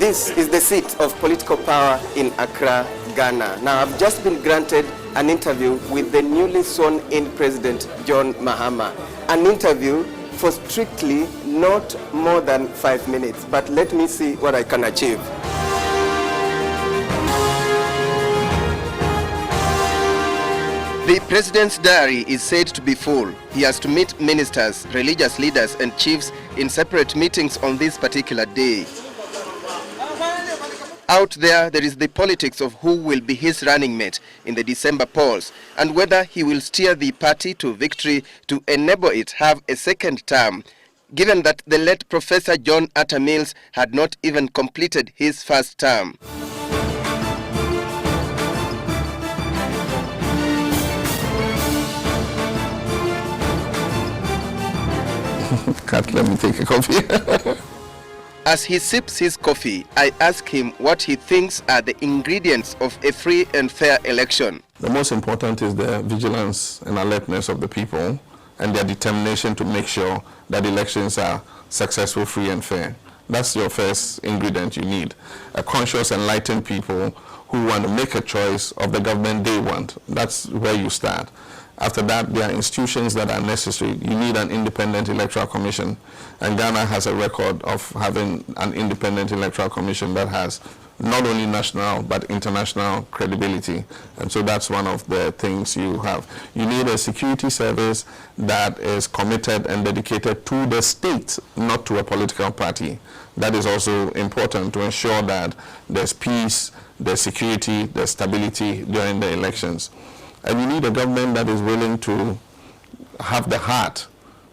This is the seat of political power in Accra, Ghana. Now, I've just been granted an interview with the newly sworn-in President John Mahama. An interview for strictly not more than 5 minutes. But let me see what I can achieve. The president's diary is said to be full. He has to meet ministers, religious leaders, and chiefs in separate meetings on this particular day. Out there is the politics of who will be his running mate in the December polls and whether he will steer the party to victory to enable it have a second term, given that the late Professor John Atta Mills had not even completed his first term. Can't let me take a coffee. As he sips his coffee, I ask him what he thinks are the ingredients of a free and fair election. The most important is the vigilance and alertness of the people and their determination to make sure that elections are successful, free and fair. That's your first ingredient you need. A conscious, enlightened people who want to make a choice of the government they want. That's where you start. After that, there are institutions that are necessary. You need an independent electoral commission. And Ghana has a record of having an independent electoral commission that has not only national but international credibility. And so that's one of the things you have. You need a security service that is committed and dedicated to the state, not to a political party. That is also important to ensure that there's peace, there's security, there's stability during the elections. And you need a government that is willing to have the heart,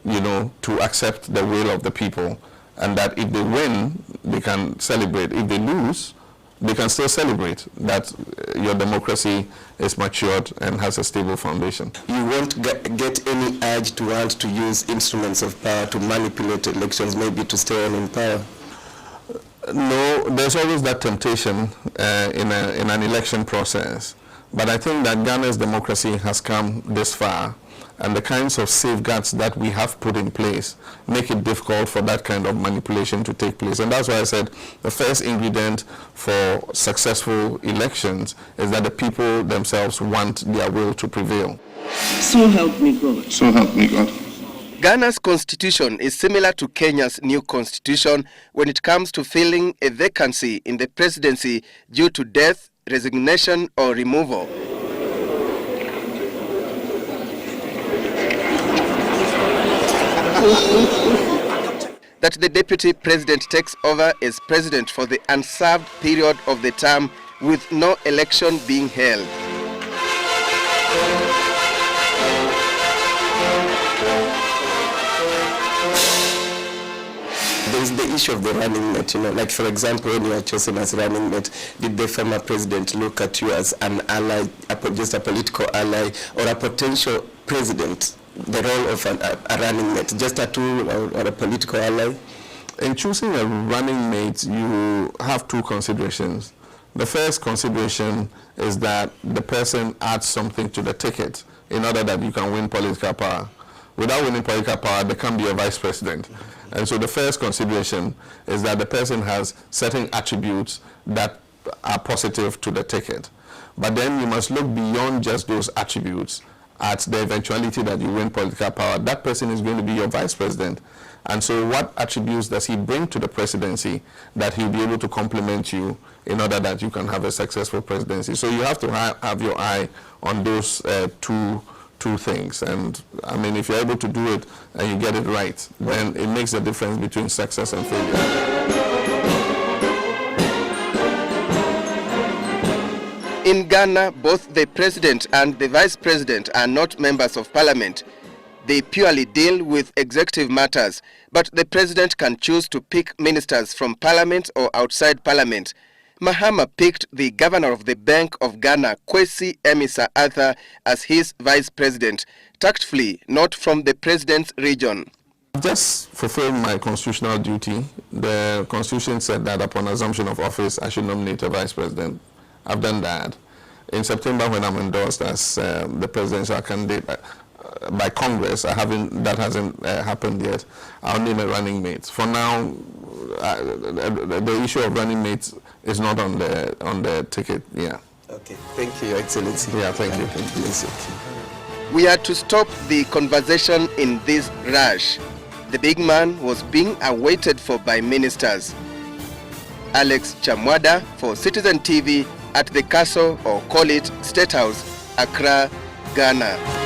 to accept the will of the people. And that if they win, they can celebrate. If they lose, they can still celebrate that your democracy is matured and has a stable foundation. You won't get any urge to want to use instruments of power to manipulate elections, maybe to stay on in power? No, there's always that temptation in an election process. But I think that Ghana's democracy has come this far, and the kinds of safeguards that we have put in place make it difficult for that kind of manipulation to take place. And that's why I said the first ingredient for successful elections is that the people themselves want their will to prevail. So help me God. So help me God. Ghana's constitution is similar to Kenya's new constitution when it comes to filling a vacancy in the presidency due to death, resignation or removal. That the deputy president takes over as president for the unserved period of the term with no election being held. There's the issue of the running mate, like for example, when you are chosen as running mate, did the former president look at you as an ally, just a political ally, or a potential president, the role of a running mate, just a tool or a political ally? In choosing a running mate, you have two considerations. The first consideration is that the person adds something to the ticket in order that you can win political power. Without winning political power, there can't be a vice president. And so the first consideration is that the person has certain attributes that are positive to the ticket. But then you must look beyond just those attributes at the eventuality that you win political power. That person is going to be your vice president. And so what attributes does he bring to the presidency that he'll be able to complement you in order that you can have a successful presidency? So you have to have your eye on those two things. And I mean, if you're able to do it and you get it right, then it makes a difference between success and failure. In Ghana, both the president and the vice president are not members of parliament. They purely deal with executive matters, but the president can choose to pick ministers from parliament or outside parliament. Mahama picked the governor of the Bank of Ghana, Kwesi Emisa Arthur, as his vice president, tactfully not from the president's region. Just fulfilled my constitutional duty. The constitution said that upon assumption of office, I should nominate a vice president. I've done that. In September, when I'm endorsed as the presidential candidate by Congress, that hasn't happened yet. I'll name a running mate. For now, the issue of running mates is not on the ticket. Yeah. Okay. Thank you, Your Excellency. Yeah. Thank you. We had to stop the conversation in this rush. The big man was being awaited for by ministers. Alex Chamwada for Citizen TV at the castle, or call it State House, Accra, Ghana.